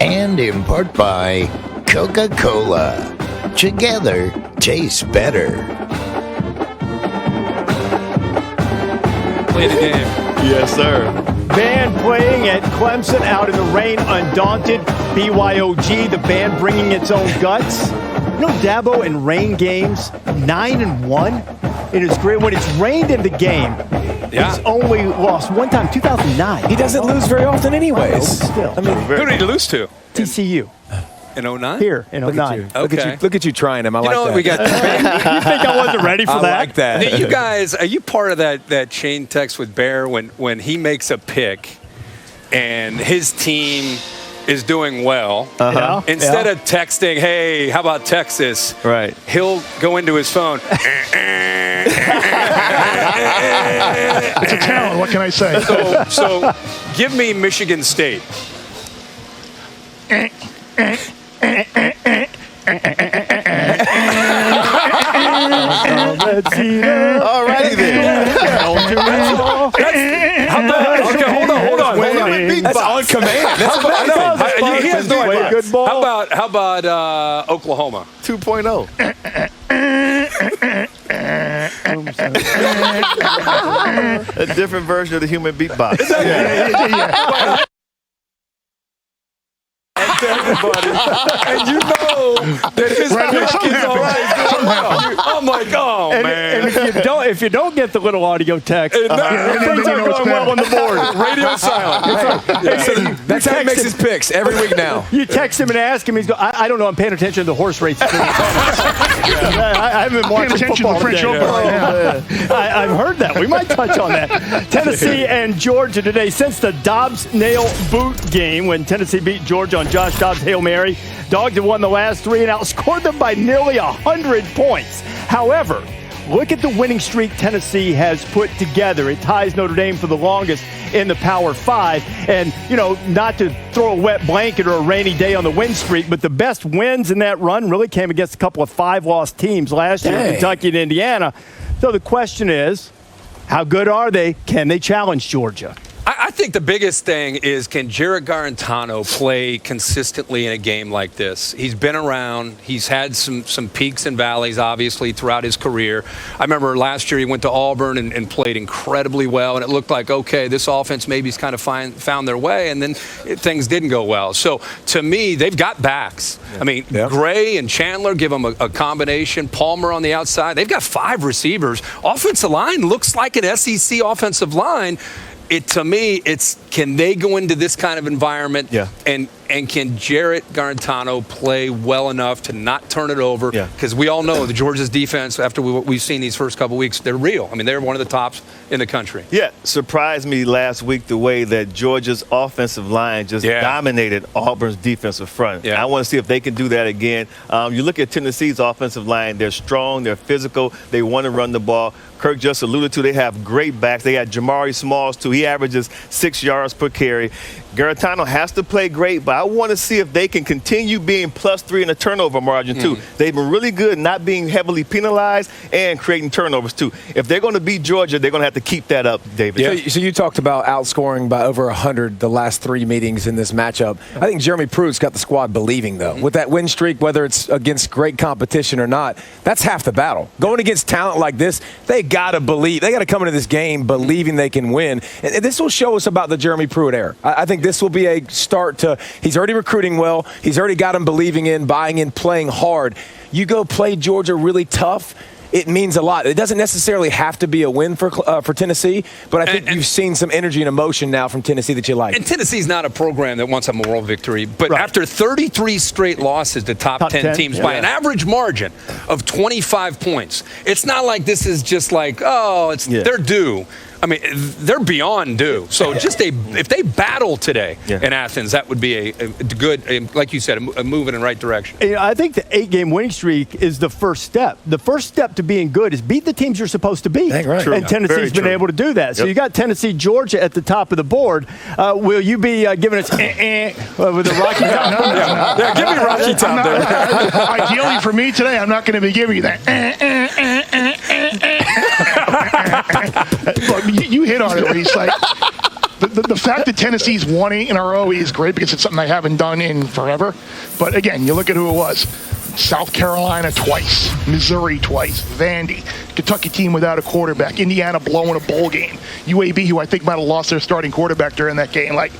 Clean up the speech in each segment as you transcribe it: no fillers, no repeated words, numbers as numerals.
And in part by Coca-Cola. Together, tastes better. Play the game. Yes, sir. Band playing at Clemson out in the rain, undaunted. BYOG, the band bringing its own guts. You know, Dabo in rain games, 9-1 in his career. When it's rained in the game, he's only lost one time, 2009. He doesn't lose very often anyways. Still. I mean, Who did he lose to? TCU. In 09? Here, in 09. Look at you trying him. I like that. We got You think I wasn't ready for I that? like that. You guys, are you part of that chain text with Bear when he makes a pick and his team is doing well? Instead of texting, hey, how about Texas? Right. He'll go into his phone. It's a talent. What can I say? So give me Michigan State. Alrighty then. Hold on. That's on command. He has no idea. Good ball. How about Oklahoma? 2.0. A different version of the human beatbox. And you know that his pick is always going well. I'm like, oh, man. And if you don't get the little audio text, things aren't going well on the board. Radio silent. That's how he makes his picks every week now. You text him and ask him, he's going, I don't know, I'm paying attention to the horse races. I haven't been watching football to the French today. Open right now. I've heard that. We might touch on that. Tennessee and Georgia today. Since the Dobbs-Nail boot game when Tennessee beat Georgia on Josh Dobbs' Hail Mary, Dogs have won the last three and outscored them by nearly 100 points. However, look at the winning streak Tennessee has put together. It ties Notre Dame for the longest in the Power 5. And, you know, not to throw a wet blanket or a rainy day on the win streak, but the best wins in that run really came against a couple of 5-loss teams last year, Kentucky and Indiana. So the question is, how good are they? Can they challenge Georgia? I think the biggest thing is, can Jarrett Garantano play consistently in a game like this? He's been around. He's had some peaks and valleys, obviously, throughout his career. I remember last year he went to Auburn and played incredibly well, and it looked like, okay, this offense maybe's kind of found their way, and then things didn't go well. So, to me, they've got backs. I mean, Gray and Chandler give them a combination. Palmer on the outside. They've got 5 receivers. Offensive line looks like an SEC offensive line. To me, it's can they go into this kind of environment and can Jarrett Garantano play well enough to not turn it over? Because we all know the Georgia's defense, after we've seen these first couple weeks, they're real. I mean, they're one of the tops in the country. Yeah, surprised me last week the way that Georgia's offensive line just dominated Auburn's defensive front. I want to see if they can do that again. You look at Tennessee's offensive line, they're strong, they're physical, they want to run the ball. Kirk just alluded to, they have great backs. They got Jamari Smalls, too. He averages 6 yards per carry. Garantano has to play great, but I want to see if they can continue being +3 in the turnover margin, too. They've been really good not being heavily penalized and creating turnovers, too. If they're going to beat Georgia, they're going to have to keep that up, David. So you talked about outscoring by over 100 the last 3 meetings in this matchup. I think Jeremy Pruitt's got the squad believing, though. With that win streak, whether it's against great competition or not, that's half the battle. Going against talent like this, they got to believe. They got to come into this game believing they can win. And this will show us about the Jeremy Pruitt era. I think this will be a start to – he's already recruiting well. He's already got them believing in, buying in, playing hard. You go play Georgia really tough, it means a lot. It doesn't necessarily have to be a win for Tennessee, but I think you've seen some energy and emotion now from Tennessee that you like. And Tennessee's not a program that wants a moral victory, but after 33 straight losses to top 10 teams by an average margin of 25 points, it's not like this is just like, they're due. I mean, they're beyond due. So if they battle today in Athens, that would be a good, like you said, a move in the right direction. I think the 8-game winning streak is the first step. The first step to being good is beat the teams you're supposed to beat. And Tennessee's been able to do that. So you got Tennessee, Georgia at the top of the board. Will you be giving us with the Rocky Top? Yeah, give me Rocky Top there. Ideally for me today, I'm not going to be giving you that. Look, you hit on it, Reese. Like, the fact that Tennessee's won 8 in a row is great because it's something they haven't done in forever. But again, you look at who it was. South Carolina twice, Missouri twice, Vandy, Kentucky team without a quarterback, Indiana blowing a bowl game, UAB, who I think might have lost their starting quarterback during that game. Like,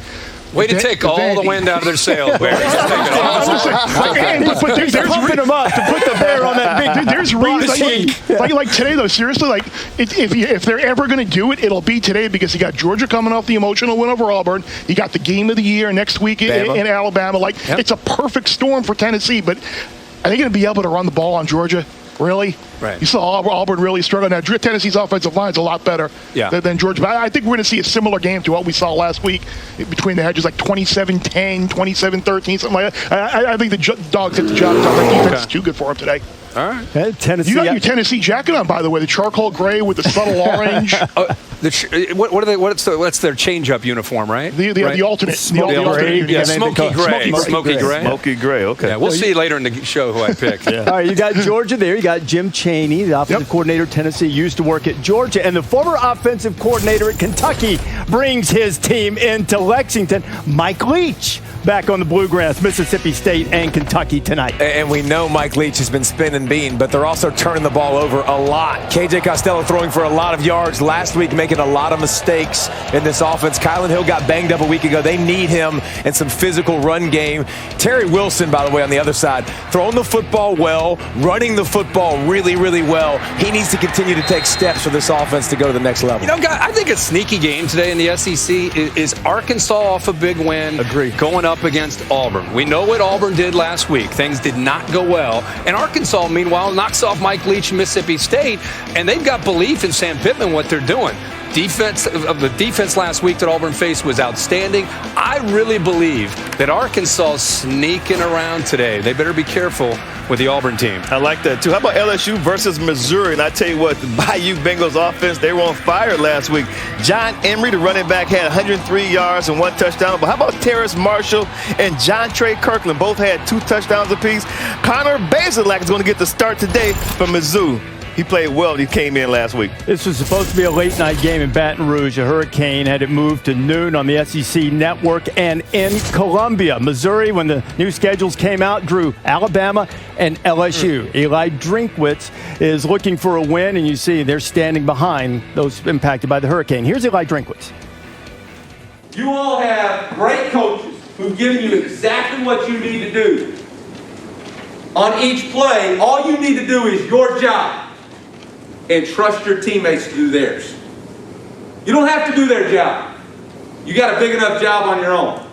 way to take all the wind out of their sails, Barry. But they're pumping them up to put the bear on that big. There's reasons. Like today, though, seriously, like if they're ever going to do it, it'll be today because you got Georgia coming off the emotional win over Auburn. You got the game of the year next week in Alabama. Like, it's a perfect storm for Tennessee. But are they going to be able to run the ball on Georgia? Really? Right. You saw Auburn really struggle. Now, Tennessee's offensive line is a lot better than Georgia. But I think we're going to see a similar game to what we saw last week between the hedges, like 27-10, 27-13, something like that. I think the Dogs hit the job. The defense is too good for them today. All right. Tennessee. You got your Tennessee jacket on, by the way, the charcoal gray with the subtle orange. What's their change-up uniform, right? The alternate. Smoky gray. Smoky gray, okay. Yeah, we'll see later in the show who I picked. All right, you got Georgia there. You got Jim Chaney, the offensive coordinator at Tennessee, used to work at Georgia. And the former offensive coordinator at Kentucky brings his team into Lexington. Mike Leach back on the Bluegrass, Mississippi State and Kentucky tonight. And we know Mike Leach has been spinning bean, but they're also turning the ball over a lot. KJ Costello throwing for a lot of yards last week, making a lot of mistakes in this offense. Kylan Hill got banged up a week ago. They need him in some physical run game. Terry Wilson, by the way, on the other side, throwing the football well, running the football really, really well. He needs to continue to take steps for this offense to go to the next level. You know, guys, I think a sneaky game today in the SEC is Arkansas off a big win. Agreed. Going up against Auburn. We know what Auburn did last week. Things did not go well. And Arkansas, meanwhile, knocks off Mike Leach and Mississippi State, and they've got belief in Sam Pittman, what they're doing. The defense last week that Auburn faced was outstanding. I really believe that Arkansas is sneaking around today. They better be careful with the Auburn team. I like that, too. How about LSU versus Missouri? And I tell you what, the Bayou Bengals offense, they were on fire last week. John Emery, the running back, had 103 yards and 1 touchdown. But how about Terrace Marshall and John Trey Kirkland? Both had 2 touchdowns apiece. Connor Bazelak is going to get the start today for Mizzou. He played well. He came in last week. This was supposed to be a late-night game in Baton Rouge. A hurricane had it moved to noon on the SEC network and in Columbia. Missouri, when the new schedules came out, drew Alabama and LSU. Eli Drinkwitz is looking for a win, and you see they're standing behind those impacted by the hurricane. Here's Eli Drinkwitz. You all have great coaches who've given you exactly what you need to do. On each play, all you need to do is your job. And trust your teammates to do theirs. You don't have to do their job. You got a big enough job on your own.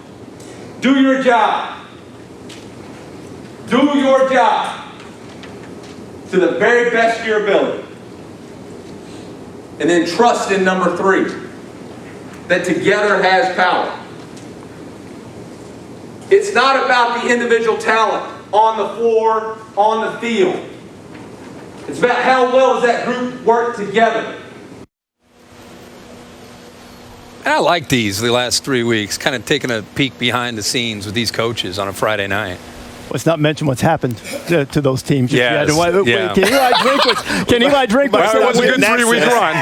Do your job. Do your job to the very best of your ability. And then trust in number 3, that together has power. It's not about the individual talent on the floor, on the field. It's about how well does that group work together. And I like the last 3 weeks, kind of taking a peek behind the scenes with these coaches on a Friday night. Let's not mention what's happened to those teams. Yes. Can Eli Drinkwitz? Well, it was a good 3-week run.